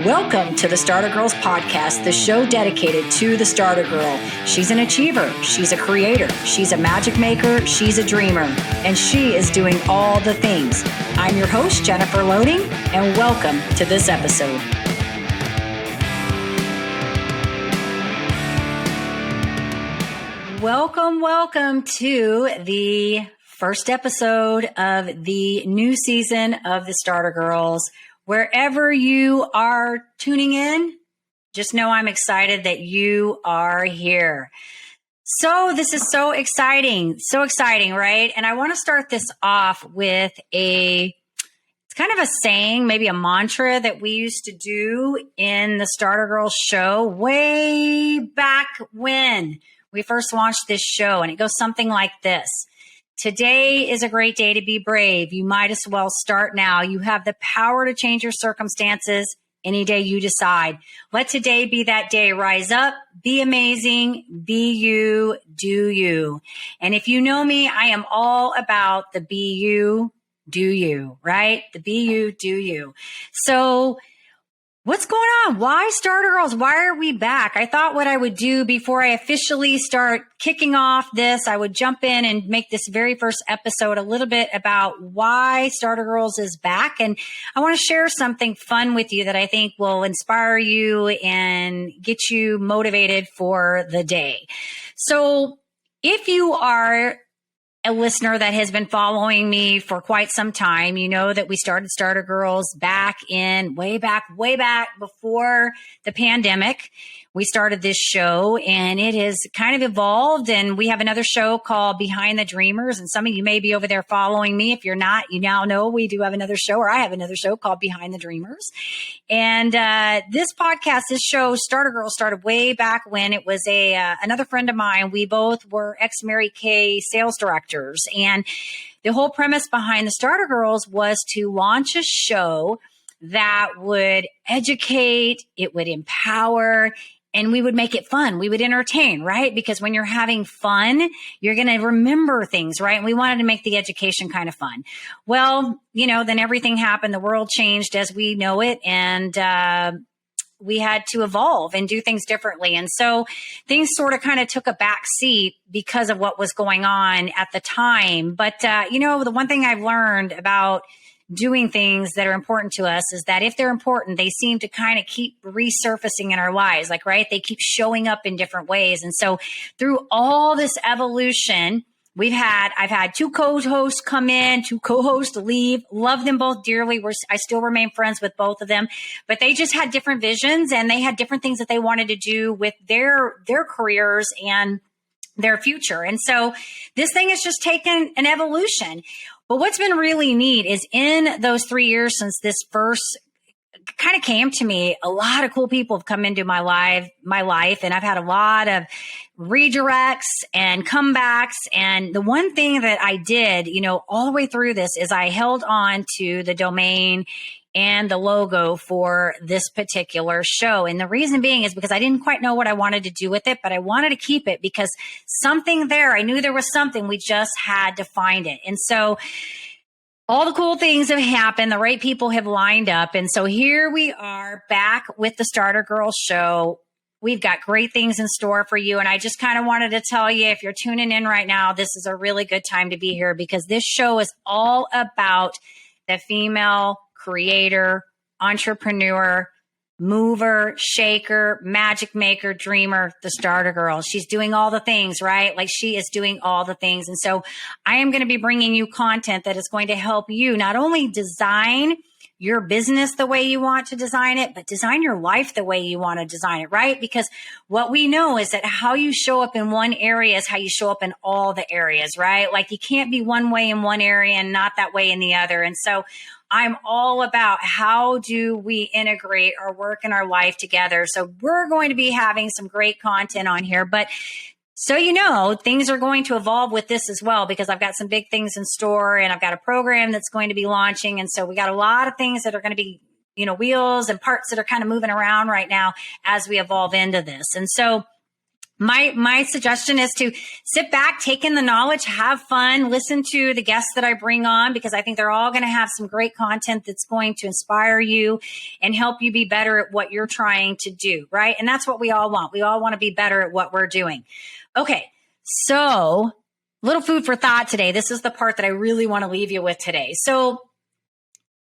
Welcome to the Starter Girlz podcast, the show dedicated to the Starter Girl. She's an achiever, she's a creator, she's a magic maker, she's a dreamer, and she is doing all the things. I'm your host, Jennifer Loading, and welcome to this episode. Welcome to the first episode of the new season of the Starter Girlz. Wherever you are tuning in, just know I'm excited that you are here. So this is so exciting, right? And I want to start this off with it's kind of a saying, maybe a mantra that we used to do in the Starter Girlz show way back when we first launched this show. And it goes something like this. Today is a great day to be brave. You might as well start now. You have the power to change your circumstances any day you decide. Let today be that day. Rise up, be amazing, be you, do you. And if you know me, I am all about the be you, do you, right? The be you, do you. So what's going on? Why Starter Girlz? Why are we back? I thought what I would do before I officially start kicking off this, I would jump in and make this very first episode a little bit about why Starter Girlz is back. And I want to share something fun with you that I think will inspire you and get you motivated for the day. So if you are a listener that has been following me for quite some time, you know that we started Starter Girlz way back before the pandemic. We started this show and it has kind of evolved, and we have another show called Behind the Dreamers. And some of you may be over there following me. If you're not, you now know we do have another show, or I have another show called Behind the Dreamers. And this podcast, this show, Starter Girlz, started way back when it was another friend of mine. We both were ex-Mary Kay sales directors. And the whole premise behind the Starter Girlz was to launch a show that would educate, it would empower, and we would make it fun. We would entertain, right? Because when you're having fun, you're going to remember things, right? And we wanted to make the education kind of fun. Well, then everything happened. The world changed as we know it. And we had to evolve and do things differently. And so things sort of kind of took a back seat because of what was going on at the time. But, the one thing I've learned about doing things that are important to us is that if they're important, they seem to kind of keep resurfacing in our lives, right? They keep showing up in different ways. And so through all this evolution, I've had two co-hosts come in, two co-hosts leave, love them both dearly. I still remain friends with both of them, but they just had different visions and they had different things that they wanted to do with their careers and their future. And so this thing has just taken an evolution. But what's been really neat is in those 3 years since this first kind of came to me, a lot of cool people have come into my life, and I've had a lot of redirects and comebacks. And the one thing that I did, all the way through this is I held on to the domain and the logo for this particular show. And the reason being is because I didn't quite know what I wanted to do with it, but I wanted to keep it because something there, I knew there was something, we just had to find it. And so all the cool things have happened. The right people have lined up. And so here we are back with the Starter Girlz show. We've got great things in store for you. And I just kind of wanted to tell you, if you're tuning in right now, this is a really good time to be here because this show is all about the female creator, entrepreneur, mover, shaker, magic maker, dreamer, the Starter Girl. She's doing all the things, right? She is doing all the things. And so I am going to be bringing you content that is going to help you not only design your business the way you want to design it, but design your life the way you want to design it, right? Because what we know is that how you show up in one area is how you show up in all the areas, right? You can't be one way in one area and not that way in the other. And so I'm all about how do we integrate our work and our life together. So we're going to be having some great content on here, but so things are going to evolve with this as well, because I've got some big things in store and I've got a program that's going to be launching. And so we got a lot of things that are going to be, wheels and parts that are kind of moving around right now as we evolve into this. And so My suggestion is to sit back, take in the knowledge, have fun, listen to the guests that I bring on, because I think they're all going to have some great content that's going to inspire you and help you be better at what you're trying to do, right? And that's what we all want. We all want to be better at what we're doing. Okay, so little food for thought today. This is the part that I really want to leave you with today. So,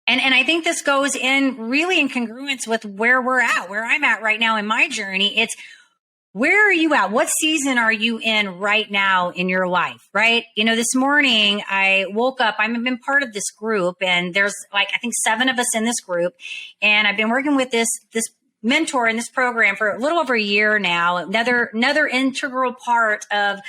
and I think this goes in really in congruence with where we're at, where I'm at right now in my journey. It's, where are you at? What season are you in right now in your life, right? You know, this morning I woke up, I've been part of this group, and there's like, I think 7 of us in this group. And I've been working with this mentor in this program for a little over a year now. Another integral part of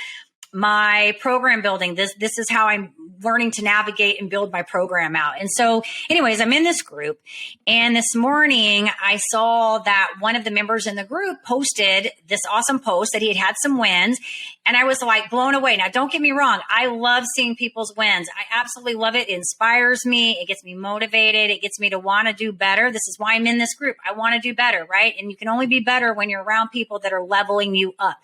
my program building. This is how I'm learning to navigate and build my program out. And so anyways, I'm in this group, and this morning I saw that one of the members in the group posted this awesome post that he had some wins, and I was like blown away. Now, don't get me wrong. I love seeing people's wins. I absolutely love it. It inspires me. It gets me motivated. It gets me to want to do better. This is why I'm in this group. I want to do better, right? And you can only be better when you're around people that are leveling you up.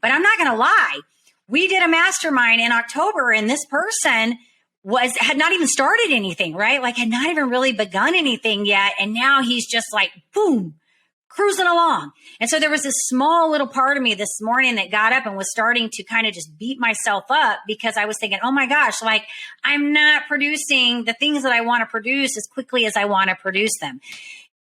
But I'm not going to lie. We did a mastermind in October, and this person had not even started anything, right? Like had not even really begun anything yet. And now he's just like, boom, cruising along. And so there was this small little part of me this morning that got up and was starting to kind of just beat myself up, because I was thinking, oh my gosh, like I'm not producing the things that I want to produce as quickly as I want to produce them.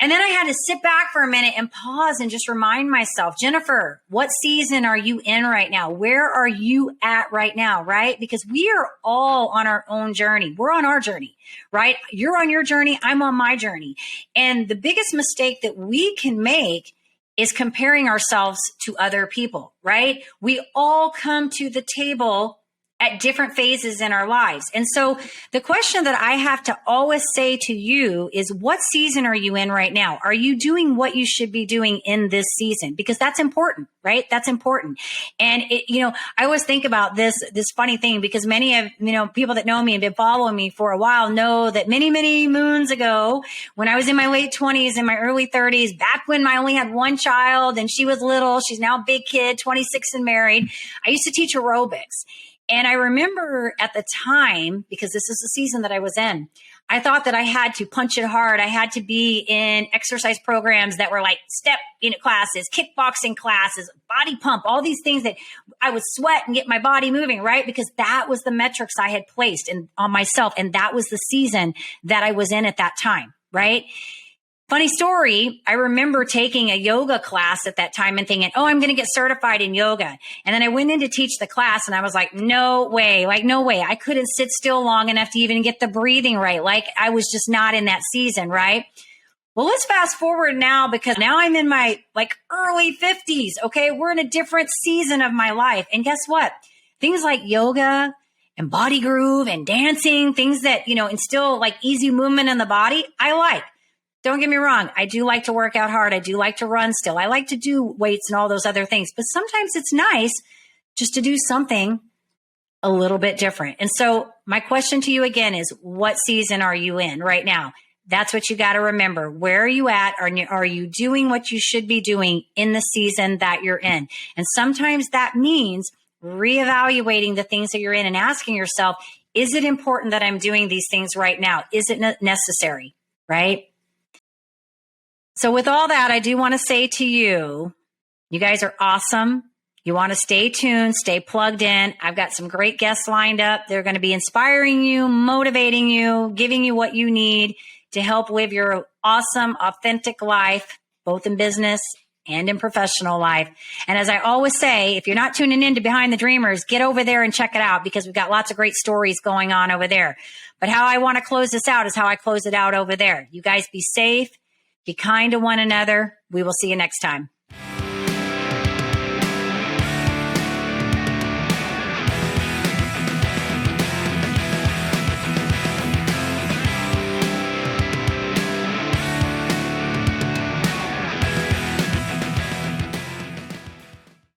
And then I had to sit back for a minute and pause and just remind myself, Jennifer, what season are you in right now? Where are you at right now, right? Because we are all on our own journey. We're on our journey, right? You're on your journey. I'm on my journey. And the biggest mistake that we can make is comparing ourselves to other people, right? We all come to the table at different phases in our lives. And so the question that I have to always say to you is, what season are you in right now? Are you doing what you should be doing in this season? Because that's important, right? That's important. And I always think about this funny thing, because many of, people that know me and been following me for a while know that many, many moons ago, when I was in my late 20s and my early 30s, back when I only had one child and she was little, she's now a big kid, 26 and married, I used to teach aerobics. And I remember at the time, because this is the season that I was in, I thought that I had to punch it hard. I had to be in exercise programs that were like step classes, kickboxing classes, body pump, all these things that I would sweat and get my body moving, right? Because that was the metrics I had placed on myself. And that was the season that I was in at that time, right? Funny story, I remember taking a yoga class at that time and thinking, oh, I'm going to get certified in yoga. And then I went in to teach the class and I was like, no way. I couldn't sit still long enough to even get the breathing right. Like I was just not in that season, right? Well, let's fast forward now, because now I'm in my early 50s. Okay. We're in a different season of my life. And guess what? Things like yoga and body groove and dancing, things that, instill like easy movement in the body, I like. Don't get me wrong. I do like to work out hard. I do like to run still. I like to do weights and all those other things. But sometimes it's nice just to do something a little bit different. And so my question to you again is, what season are you in right now? That's what you got to remember. Where are you at? Are you doing what you should be doing in the season that you're in? And sometimes that means reevaluating the things that you're in and asking yourself, is it important that I'm doing these things right now? Is it necessary? Right? So with all that, I do want to say to you, you guys are awesome. You want to stay tuned, stay plugged in. I've got some great guests lined up. They're going to be inspiring you, motivating you, giving you what you need to help live your awesome, authentic life, both in business and in professional life. And as I always say, if you're not tuning in to Behind the Dreamers, get over there and check it out, because we've got lots of great stories going on over there. But how I want to close this out is how I close it out over there. You guys be safe. Be kind to one another. We will see you next time.